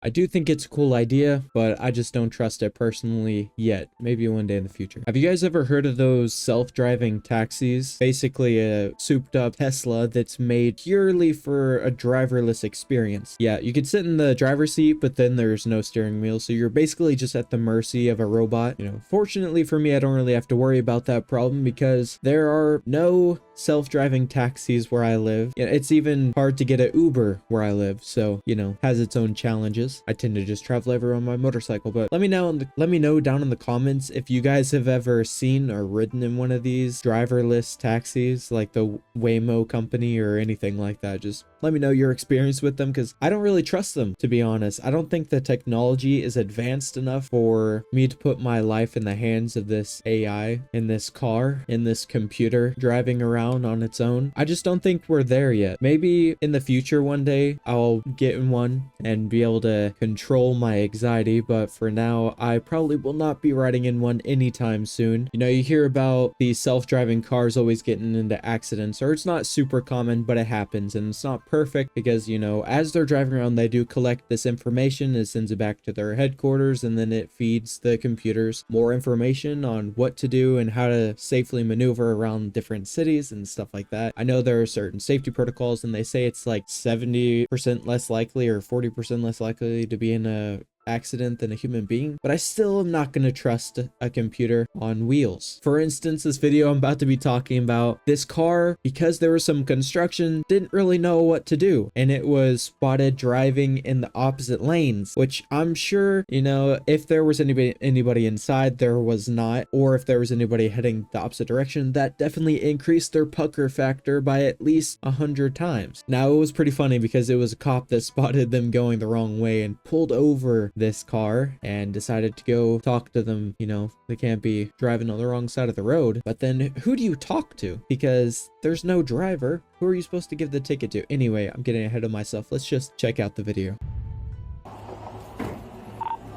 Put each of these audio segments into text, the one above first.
I do think it's a cool idea, but I just don't trust it personally yet. Maybe one day in the future. Have you guys ever heard of those self-driving taxis? Basically a souped up Tesla that's made purely for a driverless experience. Yeah, you could sit in the driver's seat, but then there's no steering wheel. So you're basically just at the mercy of a robot. You know, fortunately for me, I don't really have to worry about that problem because there are no self-driving taxis where I live. Yeah, it's even hard to get an Uber where I live. So, you know, has its own challenges. I tend to just travel everywhere on my motorcycle, but let me know down in the comments if you guys have ever seen or ridden in one of these driverless taxis like the Waymo company or anything like that. Just let me know your experience with them because I don't really trust them, to be honest. I don't think the technology is advanced enough for me to put my life in the hands of this AI in this car, in this computer driving around on its own. I just don't think we're there yet. Maybe in the future one day I'll get in one and be able to control my anxiety, but for now I probably will not be riding in one anytime soon. You know, you hear about these self-driving cars always getting into accidents, or it's not super common, but it happens, and it's not perfect because, you know, as they're driving around they do collect this information, it sends it back to their headquarters, and then it feeds the computers more information on what to do and how to safely maneuver around different cities and stuff like that. I know there are certain safety protocols, and they say it's like 70% less likely or 40% less likely to be in a accident than a human being, but I still am not going to trust a computer on wheels. For instance, this video I'm about to be talking about, this car, because there was some construction, didn't really know what to do, and it was spotted driving in the opposite lanes, which I'm sure, you know, if there was anybody inside, there was not, or if there was anybody heading the opposite direction, that definitely increased their pucker factor by at least 100 times. Now, it was pretty funny because it was a cop that spotted them going the wrong way and pulled over this car and decided to go talk to them. You know, they can't be driving on the wrong side of the road. But then who do you talk to? Because there's no driver. Who are you supposed to give the ticket to? Anyway, I'm getting ahead of myself. Let's just check out the video.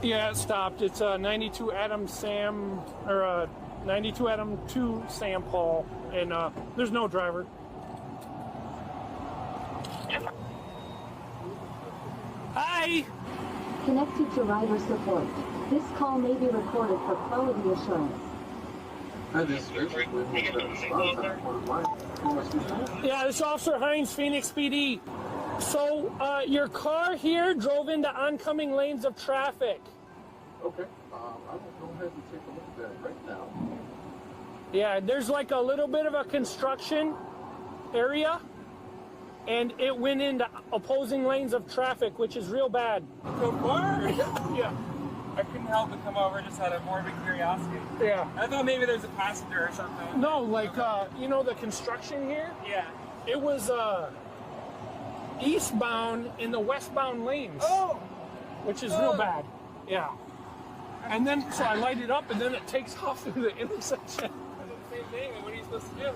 Yeah, it stopped. It's a 92 Adam Sam, or a 92 Adam 2 Sam Paul, and there's no driver. Hi! Connected to driver support. This call may be recorded for quality assurance. Yeah, this is Officer Hines, Phoenix PD. So, your car here drove into oncoming lanes of traffic. Okay, I will go ahead and take a look at that right now. Yeah, there's like a little bit of a construction area, and it went into opposing lanes of traffic, which is real bad. So far? Yeah. I couldn't help but come over, just out of morbid curiosity. Yeah. I thought maybe there's a passenger or something. No, like, you know the construction here? Yeah. It was eastbound in the westbound lanes. Oh! Which is real bad. Yeah. And then, so I light it up, and then it takes off through the intersection. Same thing, what are you supposed to do?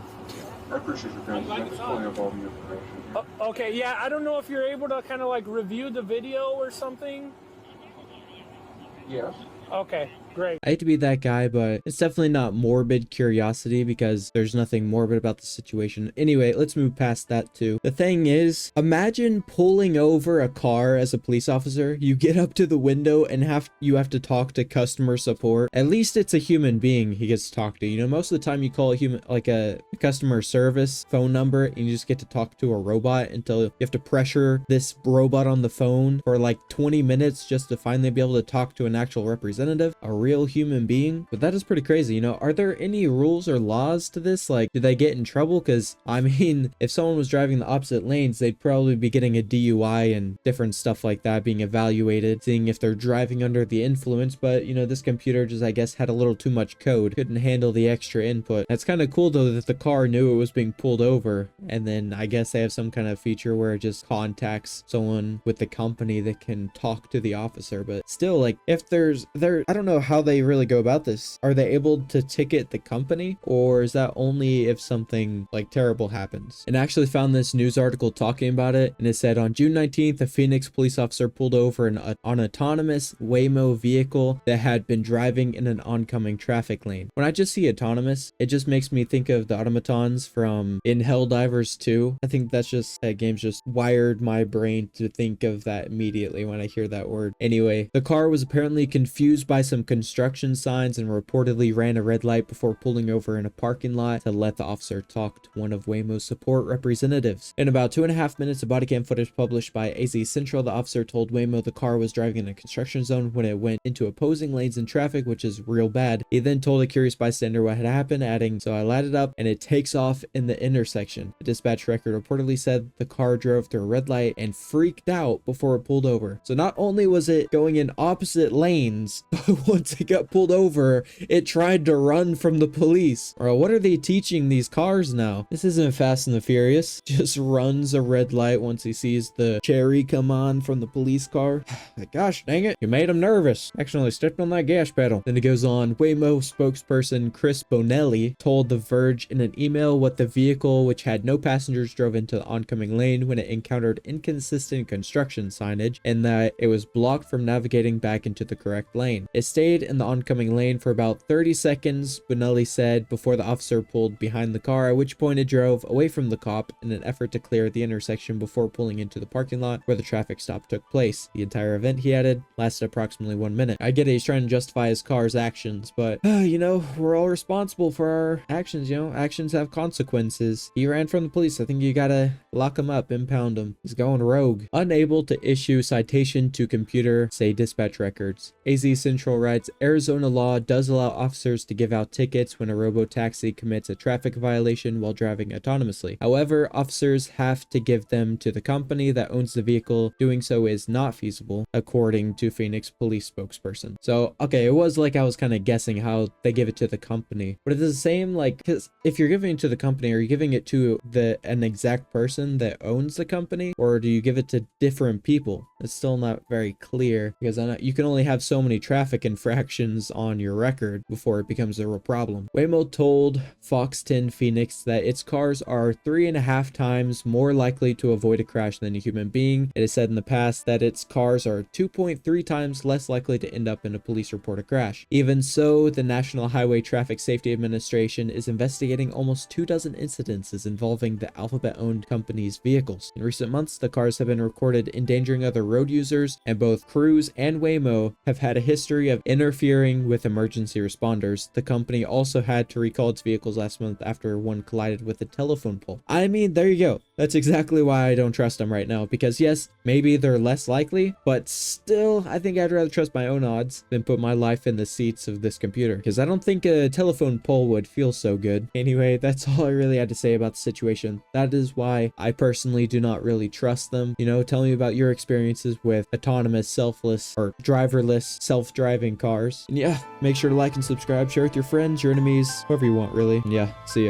I appreciate your time. I'm just pulling up all the information. Okay, yeah, I don't know if you're able to kind of like review the video or something. Yes. Okay, great. I hate to be that guy, but it's definitely not morbid curiosity because there's nothing morbid about the situation. Anyway, let's move past that too. The thing is, imagine pulling over a car as a police officer. You get up to the window and you have to talk to customer support. At least it's a human being he gets to talk to. You know, most of the time you call a human, like a customer service phone number, and you just get to talk to a robot until you have to pressure this robot on the phone for like 20 minutes just to finally be able to talk to an actual representative, a real human being. But that is pretty crazy. You know, are there any rules or laws to this? Like, did they get in trouble? Because I mean, if someone was driving the opposite lanes, they'd probably be getting a DUI and different stuff like that, being evaluated, seeing if they're driving under the influence. But you know, this computer just, I guess, had a little too much code, couldn't handle the extra input. That's kind of cool though that the car knew it was being pulled over, and then I guess they have some kind of feature where it just contacts someone with the company that can talk to the officer. But still, like, if there I don't know how they really go about this. Are they able to ticket the company, or is that only if something like terrible happens? And I actually found this news article talking about it, and it said on June 19th, a Phoenix police officer pulled over an autonomous Waymo vehicle that had been driving in an oncoming traffic lane. When I just see autonomous, it just makes me think of the automatons from in Helldivers 2. I think that game's just wired my brain to think of that immediately when I hear that word. Anyway, the car was apparently confused by some construction signs and reportedly ran a red light before pulling over in a parking lot to let the officer talk to one of Waymo's support representatives. In about 2.5 minutes of body cam footage published by AZ Central, the officer told Waymo the car was driving in a construction zone when it went into opposing lanes in traffic, which is real bad. He then told a curious bystander what had happened, adding, "So I lighted up and it takes off in the intersection." The dispatch record reportedly said the car drove through a red light and freaked out before it pulled over. So not only was it going in opposite lanes, but once it got pulled over, it tried to run from the police. Bro, what are they teaching these cars now? This isn't Fast and the Furious. Just runs a red light once he sees the cherry come on from the police car. Gosh dang it, you made him nervous. Actually stepped on that gas pedal. Then it goes on. Waymo spokesperson Chris Bonelli told The Verge in an email what the vehicle, which had no passengers, drove into the oncoming lane when it encountered inconsistent construction signage and that it was blocked from navigating back into the correct lane. It stayed in the oncoming lane for about 30 seconds, Bonelli said, before the officer pulled behind the car, at which point it drove away from the cop in an effort to clear the intersection before pulling into the parking lot where the traffic stop took place. The entire event, he added, lasted approximately 1 minute. I get it, he's trying to justify his car's actions, but you know, we're all responsible for our actions. You know, actions have consequences. He ran from the police. I think you gotta lock him up, impound him. He's going rogue. Unable to issue citation to computer, say dispatch records. AZ Central writes, Arizona law does allow officers to give out tickets when a robo-taxi commits a traffic violation while driving autonomously. However, officers have to give them to the company that owns the vehicle. Doing so is not feasible, according to Phoenix police spokesperson. So, okay, it was like I was kind of guessing how they give it to the company, but it's the same, like, because if you're giving it to the company, are you giving it to an exact person that owns the company, or do you give it to different people? It's still not very clear, because I know you can only have so many traffic infractions on your record before it becomes a real problem. Waymo told Fox 10 Phoenix that its cars are 3.5 times more likely to avoid a crash than a human being. It has said in the past that its cars are 2.3 times less likely to end up in a police reported crash. Even so, the National Highway Traffic Safety Administration is investigating almost 24 incidences involving the Alphabet-owned company's vehicles. In recent months, the cars have been recorded endangering other road users, and both Cruise and Waymo have had a history of interfering with emergency responders. The company also had to recall its vehicles last month after one collided with a telephone pole. I mean, there you go. That's exactly why I don't trust them right now, because yes, maybe they're less likely, but still, I think I'd rather trust my own odds than put my life in the seats of this computer, because I don't think a telephone pole would feel so good. Anyway, that's all I really had to say about the situation. That is why I personally do not really trust them. You know, tell me about your experiences with autonomous, selfless, or driverless, self-driving cars. And yeah, make sure to like and subscribe, share with your friends, your enemies, whoever you want, really. And yeah, see ya.